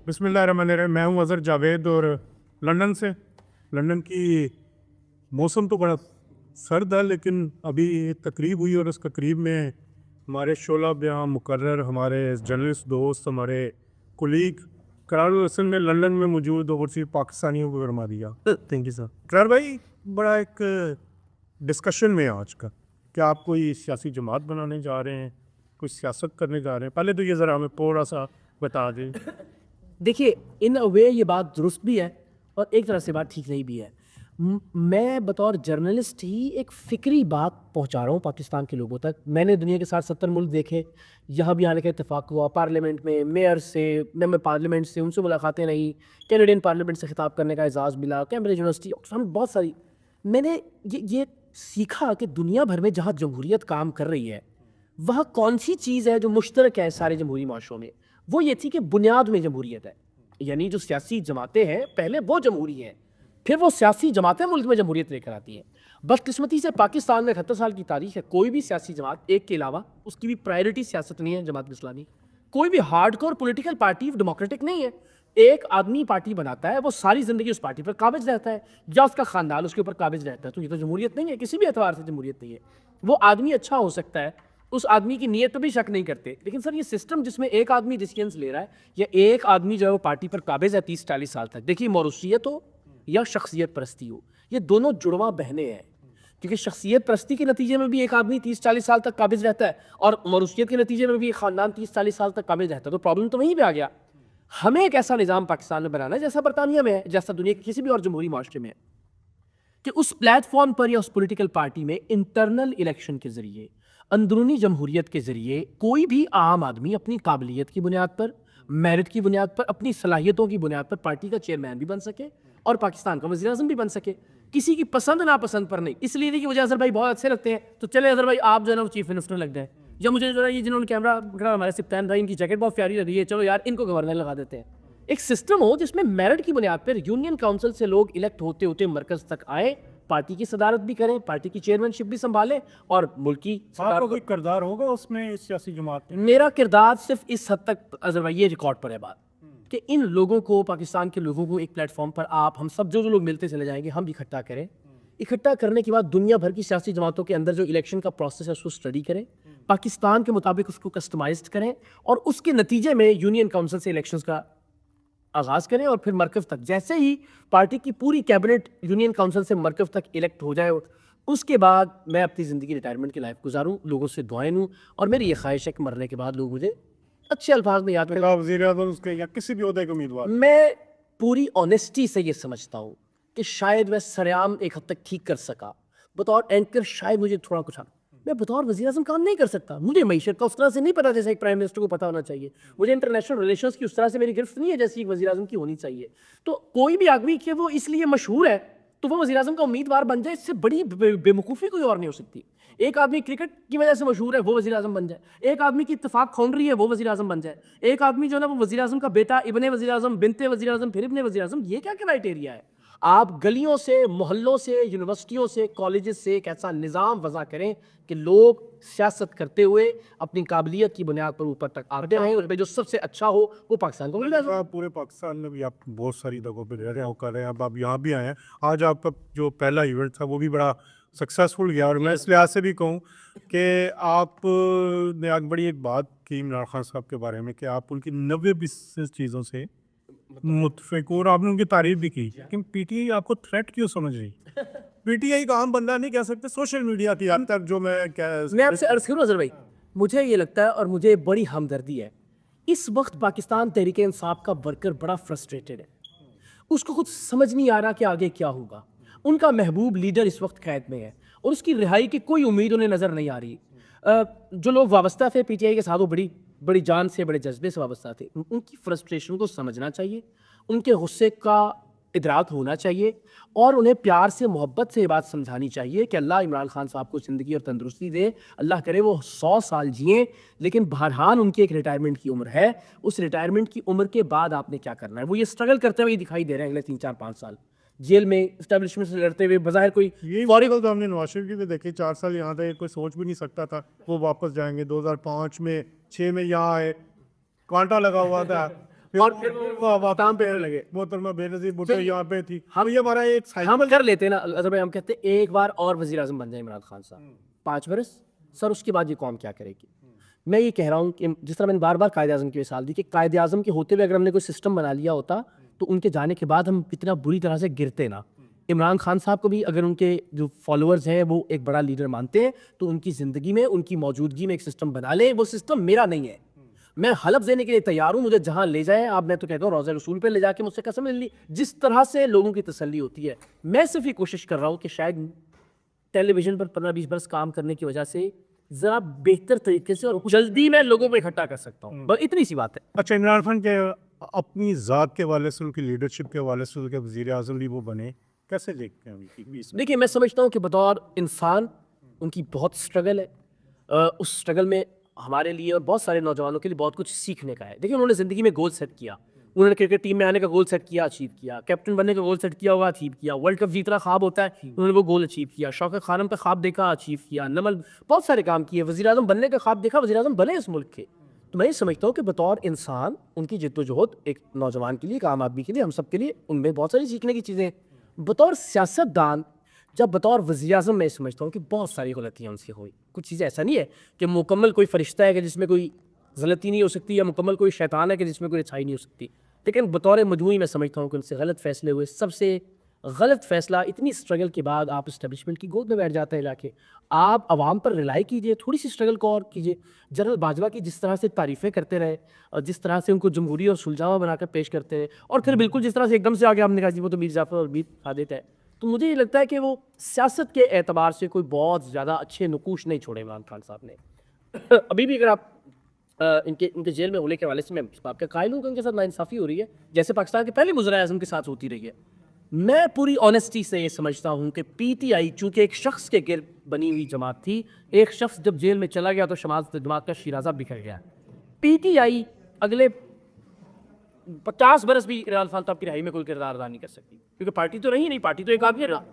بسم اللہ الرحمن الرحیم. میں ہوں اظہر جاوید اور لندن سے. لندن کی موسم تو بڑا سرد ہے, لیکن ابھی تقریب ہوئی اور اس تقریب میں ہمارے شعلہ بیاں مقرر, ہمارے جرنلسٹ دوست, ہمارے کولیگ قرار الحسن نے لندن میں موجود اوورسیز پاکستانیوں کو فرما دیا. Thank you sir. قرار بھائی, بڑا ایک ڈسکشن میں آج کا کہ آپ کوئی سیاسی جماعت بنانے جا رہے ہیں, کوئی سیاست کرنے جا رہے ہیں. پہلے تو یہ ذرا ہمیں تھوڑا سا بتا دیں. دیکھیے, ان اے وے یہ بات درست بھی ہے اور ایک طرح سے بات ٹھیک نہیں بھی ہے. میں بطور جرنلسٹ ہی ایک فکری بات پہنچا رہا ہوں پاکستان کے لوگوں تک. میں نے دنیا کے 70 ملک دیکھے, یہاں بھی آنے کا اتفاق ہوا, پارلیمنٹ میں میئر سے, ممبر پارلیمنٹ سے, ان سے ملاقاتیں رہیں, کینیڈین پارلیمنٹ سے خطاب کرنے کا اعزاز ملا, کیمبرج یونیورسٹی, آکسفورڈ, بہت ساری. میں نے یہ سیکھا کہ دنیا بھر میں جہاں جمہوریت کام کر رہی ہے وہاں کون سی چیز ہے جو مشترک ہے سارے جمہوری معاشروں میں. وہ یہ تھی کہ بنیاد میں جمہوریت ہے, یعنی جو سیاسی جماعتیں ہیں پہلے وہ جمہوری ہیں, پھر وہ سیاسی جماعتیں ملک میں جمہوریت لے کر آتی ہیں. بدقسمتی سے پاکستان میں 78 سال کی تاریخ ہے, کوئی بھی سیاسی جماعت ایک کے علاوہ اس کی بھی پرائیورٹی سیاست نہیں ہے. جماعت اسلامی کوئی بھی hard core political party democratic نہیں ہے. ایک آدمی پارٹی بناتا ہے, وہ ساری زندگی اس پارٹی پر قابض رہتا ہے یا اس کا خاندان اس کے اوپر قابض رہتا ہے. تو یہ تو جمہوریت نہیں ہے, کسی بھی اعتبار سے جمہوریت نہیں ہے. وہ آدمی اچھا ہو سکتا ہے, اس آدمی کی نیت پہ بھی شک نہیں کرتے, لیکن سر یہ سسٹم جس میں ایک آدمی ڈیسیژنز لے رہا ہے یا ایک آدمی جو ہے وہ پارٹی پر قابض ہے 30-40 سال تک. دیکھیے, موروثیت ہو یا شخصیت پرستی ہو, یہ دونوں جڑواں بہنیں ہیں. کیونکہ شخصیت پرستی کے نتیجے میں بھی ایک آدمی 30-40 سال تک قابض رہتا ہے اور موروثیت کے نتیجے میں بھی ایک خاندان 30-40 سال تک قابض رہتا ہے. تو پرابلم تو وہیں پہ آ گیا. ہمیں ایک ایسا نظام پاکستان میں بنانا ہے جیسا برطانیہ میں ہے, جیسا دنیا کے کسی بھی اور جمہوری معاشرے میں ہے, کہ اس پلیٹ فارم پر یا اس پولیٹیکل پارٹی میں انٹرنل الیکشن کے ذریعے, اندرونی جمہوریت کے ذریعے کوئی بھی عام آدمی اپنی قابلیت کی بنیاد پر, میرٹ کی بنیاد پر, اپنی صلاحیتوں کی بنیاد پر پارٹی کا چیئرمین بھی بن سکے اور پاکستان کا وزیر اعظم بھی بن سکے. کسی کی پسند ناپسند پر نہیں. اس لیے نہیں کہ مجھے اظہر بھائی بہت اچھے لگتے ہیں تو چلے اظہر بھائی آپ جو ہے نا وہ چیف منسٹر لگ جائیں, یا مجھے جو ہے یہ جنہوں نے کیمرہ ہمارے سپتان بھائی ان کی جیکٹ بہت پیاری لگ رہی ہے, چلو یار ان کو گورنر لگا دیتے ہیں. ایک سسٹم ہو جس میں میرٹ کی بنیاد پر یونین کاؤنسل سے لوگ الیکٹ ہوتے ہوتے مرکز تک آئے, پارٹی کی صدارت بھی کریں, پارٹی کی چیئرمین شپ بھی سنبھالیں اور ملکی آپ کو کوئی کردار ہوگا اس میں سیاسی جماعت میں؟ میرا کردار صرف اس حد تک اظہر بھائی یہ ریکارڈ پر ہے بات کہ ان لوگوں کو, پاکستان کے لوگوں کو ایک پلیٹ فارم پر آپ ہم سب جو لوگ ملتے چلے جائیں گے, ہم بھی اکٹھا کریں. اکٹھا کرنے کے بعد دنیا بھر کی سیاسی جماعتوں کے اندر جو الیکشن کا پروسیس ہے اس کو اسٹڈی کریں, پاکستان کے مطابق اس کو کسٹمائزڈ کریں اور اس کے نتیجے میں یونین کاؤنسل سے الیکشنز کا آغاز کریں اور پھر مرکز تک. جیسے ہی پارٹی کی پوری کیبنٹ یونین کاؤنسل سے مرکز تک الیکٹ ہو جائے, اس کے بعد میں اپنی زندگی ریٹائرمنٹ کی لائف گزاروں, لوگوں سے دعائیں لوں, اور میری یہ خواہش ہے کہ مرنے کے بعد لوگ مجھے اچھے الفاظ میں یاد کریں. وزیر اعظم اس کے یا کسی بھی عہدے کے امیدوار. میں پوری آنیسٹی سے یہ سمجھتا ہوں کہ شاید میں سریعام ایک حد تک ٹھیک کر سکا بطور اینکر, شاید مجھے تھوڑا کچھ میں بطور وزیر اعظم کام نہیں کر سکتا. مجھے معیشت کا اس طرح سے نہیں پتا جیسے ایک پرائم منسٹر کو پتا ہونا چاہیے. مجھے انٹرنیشنل ریلیشنز کی اس طرح سے میری گرفت نہیں ہے جیسی ایک وزیر اعظم کی ہونی چاہیے. تو کوئی بھی آدمی کہ وہ اس لیے مشہور ہے تو وہ وزیر اعظم کا امیدوار بن جائے, اس سے بڑی بے وقوفی کوئی اور نہیں ہو سکتی. ایک آدمی کرکٹ کی وجہ سے مشہور ہے, وہ وزیر اعظم بن جائے. ایک آدمی کی اتفاق کھول رہی ہے, وہ وزیر اعظم بن جائے. ایک آدمی جو ہے نا وہ وزیر اعظم کا بیٹا, ابن وزیر اعظم, بنت وزیر اعظم, پھر ابن وزیر اعظم, یہ کیا کرائٹیریا ہے؟ آپ گلیوں سے, محلوں سے, یونیورسٹیوں سے, کالجز سے ایک ایسا نظام وضع کریں کہ لوگ سیاست کرتے ہوئے اپنی قابلیت کی بنیاد پر اوپر تک آتے ہیں, اور جو سب سے اچھا ہو وہ پاکستان کو مل جائے. پورے پاکستان میں بھی آپ بہت ساری جگہوں پہ رہ رہے ہیں, کر رہے ہیں, اب آپ یہاں بھی آئے ہیں. آج آپ کا جو پہلا ایونٹ تھا وہ بھی بڑا سکسیزفل گیا, اور میں اس لحاظ سے بھی کہوں کہ آپ نے آج بڑی ایک بات کی عمران خان صاحب کے بارے میں کہ آپ ان کی 90% چیزوں سے متفق ہو, اور آپ نے ان کی تعریف بھی کی. لیکن پی ٹی آئی آپ کو تھریٹ کیوں سمجھ رہی؟ پی ٹی آئی کا عام بندہ نہیں کہہ سکتے, سوشل میڈیا کی حد تک جو میں آپ سے عرض کروں اظہر بھائی, مجھے یہ لگتا ہے اور مجھے بڑی ہمدردی ہے, اس وقت پاکستان تحریک انصاف کا ورکر بڑا فرسٹریٹڈ ہے. اس کو کچھ سمجھ نہیں آ رہا کہ آگے کیا ہوگا. ان کا محبوب لیڈر اس وقت قید میں ہے اور اس کی رہائی کی کوئی امید انہیں نظر نہیں آ رہی. جو لوگ وابستہ تھے پی ٹی آئی کے ساتھ, وہ بڑی جان سے, بڑے جذبے سے وابستہ تھے. ان کی فرسٹریشن کو سمجھنا چاہیے, ان کے غصے کا ادراک ہونا چاہیے, اور انہیں پیار سے, محبت سے یہ بات سمجھانی چاہیے کہ اللہ عمران خان صاحب کو زندگی اور تندرستی دے, اللہ کرے وہ 100 سال جئیں, لیکن بہرحال ان کی ایک ریٹائرمنٹ کی عمر ہے. اس ریٹائرمنٹ کی عمر کے بعد آپ نے کیا کرنا ہے, وہ یہ اسٹرگل کرتے ہوئے دکھائی دے رہے ہیں اگلے 3-4-5 سال جیل میں اسٹیبلشمنٹ سے لڑتے ہوئے. بظاہر کوئی فوری تو ہم نے نواز شریف کی بھی دیکھی, 4 سال یہاں تھا, کوئی سوچ بھی نہیں سکتا تھا وہ واپس جائیں گے. 2005 میں 6 میں یہاں آئے, کانٹا لگا ہوا تھا, اور پھر وہ کام پہ لگے. محترمہ بینظیر بھٹو یہاں پہ تھی. ہم یہ ہمارا ایک ہم کر لیتے ہیں نا اظہر بھائی, ہم کہتے ہیں ایک بار اور وزیر اعظم بن جائے عمران خان صاحب 5 برس, سر اس کے بعد یہ قوم کیا کرے گی. میں یہ کہہ رہا ہوں کہ جس طرح میں نے بار بار قائد اعظم کی مثال دی کہ قائد اعظم کے ہوتے ہوئے اگر ہم نے کوئی سسٹم بنا لیا ہوتا تو ان کے جانے کے بعد ہم اتنا بری طرح سے گرتے نا. عمران خان صاحب کو بھی اگر ان کے جو فالوورز ہیں وہ ایک بڑا لیڈر مانتے ہیں تو ان کی زندگی میں, ان کی موجودگی میں ایک سسٹم بنا لیں. وہ سسٹم میرا نہیں ہے, میں حلف دینے کے لیے تیار ہوں, مجھے جہاں لے جائیں آپ. میں تو کہتا ہوں روضہ رسول پہ لے جا کے مجھ سے قسم لے لی. جس طرح سے لوگوں کی تسلی ہوتی ہے, میں صرف یہ کوشش کر رہا ہوں کہ شاید ٹیلی ویژن پر 15-20 برس کام کرنے کی وجہ سے ذرا بہتر طریقے سے اور جلدی میں لوگوں کو اکٹھا کر سکتا ہوں, بس اتنی سی بات ہے. اچھا, عمران خان کے اپنی ذات کے حوالے سے, ان کی لیڈرشپ کے حوالے سے کہ وزیر اعظم بھی وہ بنے, کیسے دیکھتے ہیں؟ دیکھیے میں سمجھتا ہوں کہ بطور انسان ان کی بہت اسٹرگل ہے. اس اسٹرگل میں ہمارے لیے اور بہت سارے نوجوانوں کے لیے بہت کچھ سیکھنے کا ہے. دیکھیے انہوں نے زندگی میں گول سیٹ کیا, انہوں نے کرکٹ ٹیم میں آنے کا گول سیٹ کیا, اچیو کیا. کیپٹن بننے کا گول سیٹ کیا ہوگا, اچیو کیا. ورلڈ کپ جیتنا خواب ہوتا ہے, انہوں نے وہ گول اچیو کیا. شوکت خانم کا خواب دیکھا, اچیو کیا. نمل بہت سارے کام کیے. وزیر اعظم بننے کا خواب دیکھا, وزیر اعظم بنے اس ملک کے. تو میں یہ سمجھتا ہوں کہ بطور انسان ان کی جد و جہد ایک نوجوان کے لیے, ایک عام آدمی کے لیے, ہم سب کے لیے ان میں بہت ساری سیکھنے کی چیزیں ہیں. بطور سیاست دان جب بطور وزیر اعظم میں سمجھتا ہوں کہ بہت ساری غلطیاں ان سے ہوئی. کچھ چیزیں ایسا نہیں ہے کہ مکمل کوئی فرشتہ ہے کہ جس میں کوئی غلطی نہیں ہو سکتی, یا مکمل کوئی شیطان ہے کہ جس میں کوئی اچھائی نہیں ہو سکتی. لیکن بطور مجموعی میں سمجھتا ہوں کہ ان سے غلط فیصلے ہوئے. سب سے غلط فیصلہ, اتنی اسٹرگل کے بعد آپ اسٹیبلشمنٹ کی گود میں بیٹھ جاتے ہیں جا کے. آپ عوام پر ریلائی کیجئے, تھوڑی سی اسٹرگل کو اور کیجئے. جنرل باجوہ کی جس طرح سے تعریفیں کرتے رہے, اور جس طرح سے ان کو جمہوری اور سلجھاوا بنا کر پیش کرتے رہے, اور پھر بالکل جس طرح سے ایک دم سے آگے ہم نے کہا جی وہ تو میر جعفر اور میر سعادت ہے. تو مجھے یہ لگتا ہے کہ وہ سیاست کے اعتبار سے کوئی بہت زیادہ اچھے نقوش نہیں چھوڑے عمران خان صاحب نے. ابھی بھی اگر آپ ان کے جیل میں ہونے کے حوالے سے میں اس بات کا قائل ہوں کہ ان کے ساتھ ناانصافی ہو رہی ہے, جیسے پاکستان کے پہلے وزراء اعظم کے ساتھ ہوتی رہی ہے. میں پوری آنیسٹی سے یہ سمجھتا ہوں کہ پی ٹی آئی چونکہ ایک شخص کے گرد بنی ہوئی جماعت تھی, ایک شخص جب جیل میں چلا گیا تو جماعت کا شیرازہ بکھر گیا. پی ٹی آئی اگلے 50 برس بھی عمران خان صاحب کی رہائی میں کوئی کردار ادا نہیں کر سکتی, کیونکہ پارٹی تو رہی نہیں, پارٹی تو ایک آدمی رہا.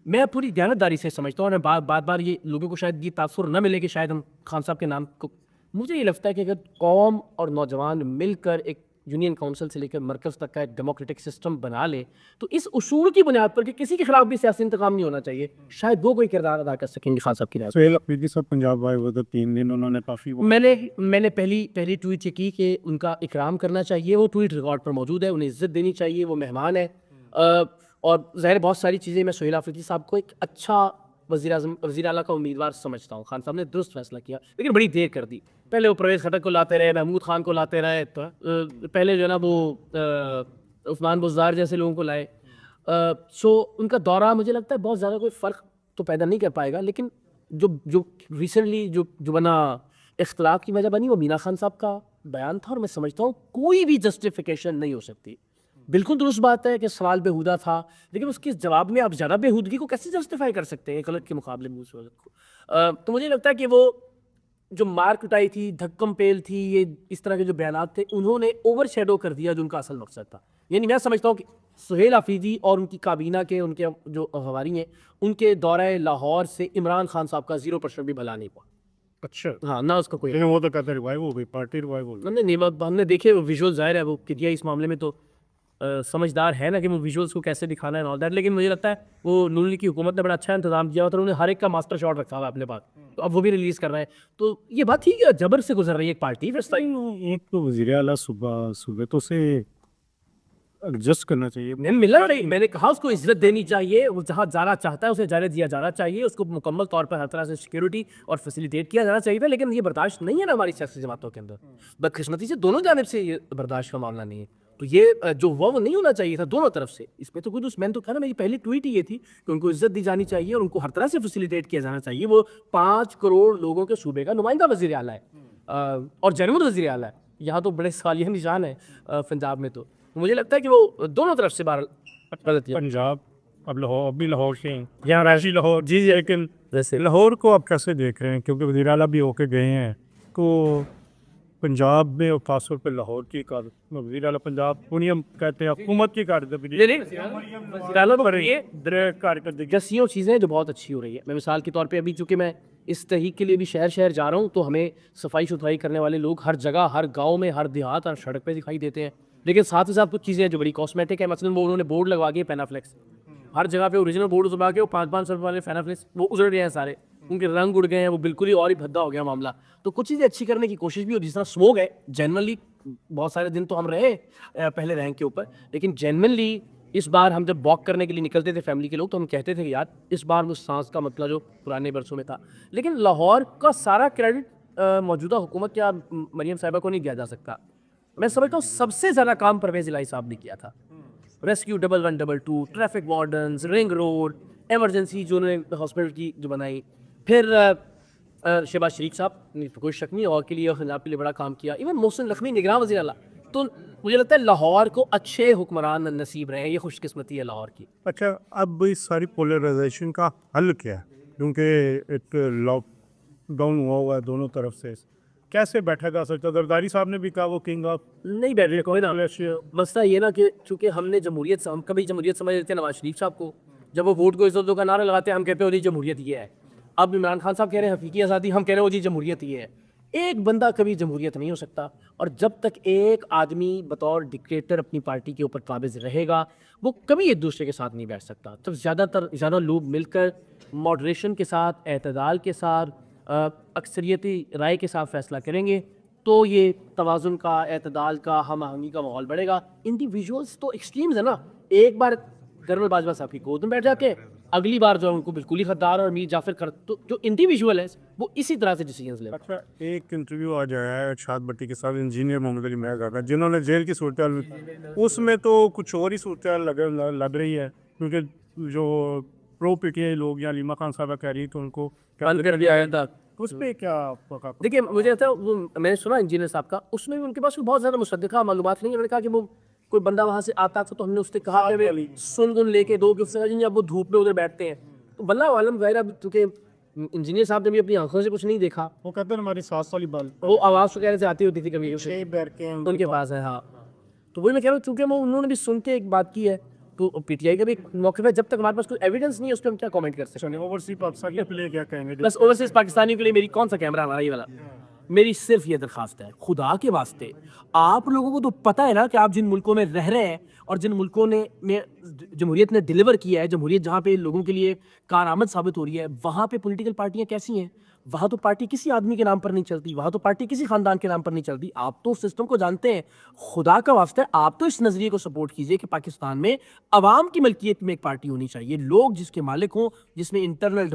میں پوری دیانتداری سے سمجھتا ہوں, اور بار بار یہ لوگوں کو شاید یہ تاثر نہ ملے کہ شاید ہم خان صاحب کے نام کو, مجھے یہ لگتا ہے کہ اگر قوم اور نوجوان مل کر ایک یونین کونسل سے لے کر مرکز تک کا ایک ڈیموکریٹک سسٹم بنا لے تو اس اصول کی بنیاد پر کہ کسی کے خلاف بھی سیاسی انتقام نہیں ہونا چاہیے, شاید وہ کوئی کردار ادا کر سکیں گے خان صاحب کی رائے. سہیل افریدی صاحب پنجاب آئے ہوئے تو 3 دن انہوں نے کافی میں نے پہلی ٹویٹ یہ کی کہ ان کا اکرام کرنا چاہیے. وہ ٹویٹ ریکارڈ پر موجود ہے, انہیں عزت دینی چاہیے, وہ مہمان ہے. اور ظاہر بہت ساری چیزیں میں سہیل افریدی صاحب کو ایک اچھا وزیر اعلیٰ کا امیدوار سمجھتا ہوں. خان صاحب نے درست فیصلہ کیا, لیکن بڑی دیر کر دی. پہلے وہ پرویز خٹک کو لاتے رہے, محمود خان کو لاتے رہے, پہلے جو ہے نا وہ عثمان بزدار جیسے لوگوں کو لائے. سو ان کا دورہ مجھے لگتا ہے بہت زیادہ کوئی فرق تو پیدا نہیں کر پائے گا. لیکن جو ریسنٹلی جو بنا اختلاف کی وجہ بنی وہ مینا خان صاحب کا بیان تھا, اور میں سمجھتا ہوں کوئی بھی جسٹیفیکیشن نہیں ہو سکتی. بالکل درست بات ہے کہ سوال بےہودہ تھا, لیکن اس کے جواب میں آپ زیادہ بےہودگی کو کیسے جسٹیفائی کر سکتے ہیں غلط کے مقابلے میں اس وقت کو. تو مجھے لگتا ہے کہ وہ جو مار کٹائی تھی, دھکم پیل تھی, یہ اس طرح کے جو بیانات تھے انہوں نے اوور شیڈو کر دیا جو ان کا اصل مقصد تھا. یعنی میں سمجھتا ہوں کہ سہیل افریدی اور ان کی کابینہ کے ان کے جو حواری ہیں ان کے دورہ لاہور سے عمران خان صاحب کا 0% بھی بھلا نہیں پڑا. اچھا ہاں, نہ اس کا کوئی, لیکن وہ تو کہتے ریوائیو ہو گئی, پارٹی ریوائیو ہو گئی. نہیں, ہم نے دیکھے ویژول, ظاہر ہے وہ کدیا اس معاملے میں تو سمجھدار ہے نا کہ وہ ویژولس کو کیسے دکھانا ہے, آل دیٹ. لیکن مجھے لگتا ہے وہ نون لیگ کی حکومت نے بڑا اچھا انتظام کیا اور انہوں نے ہر ایک کا ماسٹر شاٹ رکھا ہوا اپنے پاس, تو اب وہ بھی ریلیز کر رہے ہیں. تو یہ بات ٹھیک ہے, جبر سے گزر رہی ہے ایک پارٹی. ایک تو وزیر اعلیٰ صوبے تو سے ایڈجسٹ کرنا چاہیے. ملا نہیں, میں نے کہا اس کو عزت دینی چاہیے, وہ جہاں جانا چاہتا ہے اسے جانے دیا جانا چاہیے, اس کو مکمل طور پر ہر طرح سے سیکیورٹی اور فیسیلیٹیٹ کیا جانا چاہیے. لیکن یہ برداشت نہیں ہے نا ہماری سیاسی جماعتوں کے اندر, بدقسمتی سے دونوں جانب سے یہ برداشت کا معاملہ نہیں ہے. تو یہ جو وہ نہیں ہونا چاہیے تھا دونوں طرف سے. اس میں تو کوئی میں تو کہا نا, میری پہلی ٹویٹ ہی یہ تھی کہ ان کو عزت دی جانی چاہیے اور ان کو ہر طرح سے فیسیلیٹیٹ کیا جانا چاہیے. وہ 5 کروڑ لوگوں کے صوبے کا نمائندہ وزیر اعلیٰ ہے اور جنرل وزیر اعلیٰ ہے. یہاں تو بڑے سالیہ نشان ہے پنجاب میں. تو مجھے لگتا ہے کہ وہ دونوں طرف سے پنجاب اب لاہور سے ہیں, یہاں راشی لاہور. جی, لیکن لاہور کو آپ کیسے دیکھ رہے ہیں, کیونکہ وزیر اعلیٰ بھی ہو کے گئے ہیں, تو پنجاب میں اور خاص طور پہ لاہور کی وزیر اعلیٰ پنجاب انہیں ہم کہتے ہیں حکومت کی کارکردگیوں چیزیں جو بہت اچھی ہو رہی ہے. میں مثال کے طور پہ ابھی چونکہ میں اس تحقیق کے لیے بھی شہر جا رہا ہوں, تو ہمیں صفائی ستھرائی کرنے والے لوگ ہر جگہ, ہر گاؤں میں, ہر دیہات, ہر سڑک پہ دکھائی دیتے ہیں. لیکن ساتھ ہی ساتھ کچھ چیزیں ہیں جو بڑی کاسمیٹک ہے. مثلاً وہ انہوں نے بورڈ لگوا کے پینافلیکس ہر جگہ پہ اوریجنل بورڈ لگا کے وہ 500 روپے والے پینافلیکس وہ اجڑ گئے ہیں سارے, ان کے رنگ اڑ گئے ہیں, وہ بالکل ہی اور ہی بھدا ہو گیا معاملہ. تو کچھ چیزیں اچھی کرنے کی کوشش بھی ہو, جس طرح اسموگ ہے جنرلی بہت سارے دن تو ہم رہے پہلے رینک کے اوپر, لیکن جنرلی اس بار ہم جب واک کرنے کے لیے نکلتے تھے فیملی کے لوگ تو ہم کہتے تھے کہ یار اس بار وہ سانس کا مسئلہ جو پرانے برسوں میں تھا. لیکن لاہور کا سارا کریڈٹ موجودہ حکومت یا مریم صاحبہ کو نہیں دیا جا سکتا. میں سمجھتا ہوں سب سے زیادہ کام پرویز الہی صاحب نے کیا تھا. Rescue 1122, traffic wardens, ring road, emergency جو انہوں نے ہاسپٹل کی جو بنائی, پھر شہباز شریف صاحب نے کوئی شک نہیں اور کے لیے خلاف کے لیے بڑا کام کیا, ایون محسن لکھمی نگراں وزیر اعلیٰ. تو مجھے لگتا ہے لاہور کو اچھے حکمران نصیب رہے ہیں, یہ خوش قسمتی ہے لاہور کی. اچھا, اب اس ساری پولرائزیشن کا حل کیا ہے, کیونکہ ایک لاک ڈاؤن ہوا ہوا ہے دونوں طرف سے, کیسے بیٹھا جا سکتا؟ زرداری صاحب نے بھی کہا وہ کنگ آف نہیں بیٹھ رہے کوئی نا. مسئلہ یہ نا کہ چونکہ ہم نے جمہوریت, ہم کبھی جمہوریت سمجھ لیتے ہیں نواز شریف صاحب کو, جب وہ ووٹ کو عزت کا نعرہ لگاتے ہیں ہم کہتے ہیں وہ جی جمہوریت یہ ہے. اب عمران خان صاحب کہہ رہے ہیں حقیقی آزادی, ہم کہہ رہے ہیں وہ جی جمہوریت یہ ہے. ایک بندہ کبھی جمہوریت نہیں ہو سکتا, اور جب تک ایک آدمی بطور ڈکٹیٹر اپنی پارٹی کے اوپر قابض رہے گا وہ کبھی ایک دوسرے کے ساتھ نہیں بیٹھ سکتا. تو زیادہ لوگ مل کر ماڈریشن کے ساتھ, اعتدال کے ساتھ, اکثریتی رائے کے ساتھ فیصلہ کریں گے تو یہ توازن کا, اعتدال کا, ہم آہنگی کا ماحول بڑھے گا. انڈیویجولس تو ایکسٹریمز ہیں نا, ایک بار گرنل باجوہ صاحب کی گود میں بیٹھ جا کے اگلی بار جو ان کو بالکل ہی غدار اور میر جعفر کر, تو جو انڈیویجول ہے وہ اسی طرح سے ڈیسیجنز لے. اچھا, ایک انٹرویو آ جایا ہے ارشاد بٹی کے ساتھ انجینئر محمد علی مہر کا, جنہوں نے جیل کی صورتحال, اس میں تو کچھ اور ہی صورتحال لگ رہی ہے, کیونکہ جو پرو پی ٹی آئی لوگ یا علیمہ خان صاحبہ کہہ رہی تو ان کو بند کر دیا گیا تھا. اس پہ کیا دیکھیے مجھے لگتا ہے میں نے سنا انجینئر صاحب کا, اس میں بھی ان کے پاس بہت زیادہ مصدقہ معلومات نہیں. انہوں نے کہا کہ وہ کوئی بندہ وہاں سے آتا تھا تو ہم نے اس سے کہا کہ سن لے کے دو کہ اب وہ دھوپ میں ادھر بیٹھتے ہیں, تو واللہ عالم غیر. اب چونکہ انجینئر صاحب نے بھی اپنی آنکھوں سے کچھ نہیں دیکھا, وہ کہتے ہیں ہماری 7 سالی بال وہ آواز وغیرہ سے آتی ہوتی تھی کبھی ان کے پاس ہے. ہاں, تو وہی میں کہہ رہا ہوں, چونکہ انہوں نے بھی سن کے ایک بات کی ہے, تو پی ٹی آئی کا بھی ایک موقف ہے, جب تک ہمارے پاس کوئی ایویڈنس نہیں ہے اس پہ ہم کیا کامنٹ کر سکتے ہیں. اوورسیز پاکستانی پلے کیا کہیں گے؟ بس اوورسیز پاکستانیوں کے لیے میری کون سا کیمرہ ہمارا یہ والا, میری صرف یہ درخواست ہے خدا کے واسطے, آپ لوگوں کو تو پتہ ہے نا کہ آپ جن ملکوں میں رہ رہے ہیں اور جن ملکوں نے جمہوریت نے ڈیلیور کیا ہے, جمہوریت جہاں پہ لوگوں کے لیے کارآمد ثابت ہو رہی ہے, وہاں پہ پولیٹیکل پارٹیاں کیسی ہیں. وہاں تو پارٹی کسی آدمی کے نام پر نہیں چلتی, وہاں تو پارٹی کسی خاندان کے نام پر نہیں چلتی. آپ تو سسٹم کو جانتے ہیں, خدا کا واسطہ ہے آپ تو اس نظریے کو سپورٹ کیجئے کہ پاکستان میں عوام کی ملکیت میں ایک پارٹی ہونی چاہیے, لوگ جس کے مالک ہوں, جس میں انٹرنل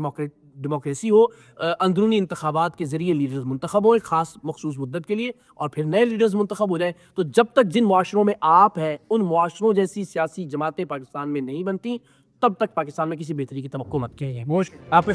ڈیموکریسی ہو, اندرونی انتخابات کے ذریعے لیڈرز منتخب ہوں ایک خاص مخصوص مدت کے لیے, اور پھر نئے لیڈرز منتخب ہو جائیں. تو جب تک جن معاشروں میں آپ ہیں ان معاشروں جیسی سیاسی جماعتیں پاکستان میں نہیں بنتی, تب تک پاکستان میں کسی بہتری کی توقع مت کیجیے. آپ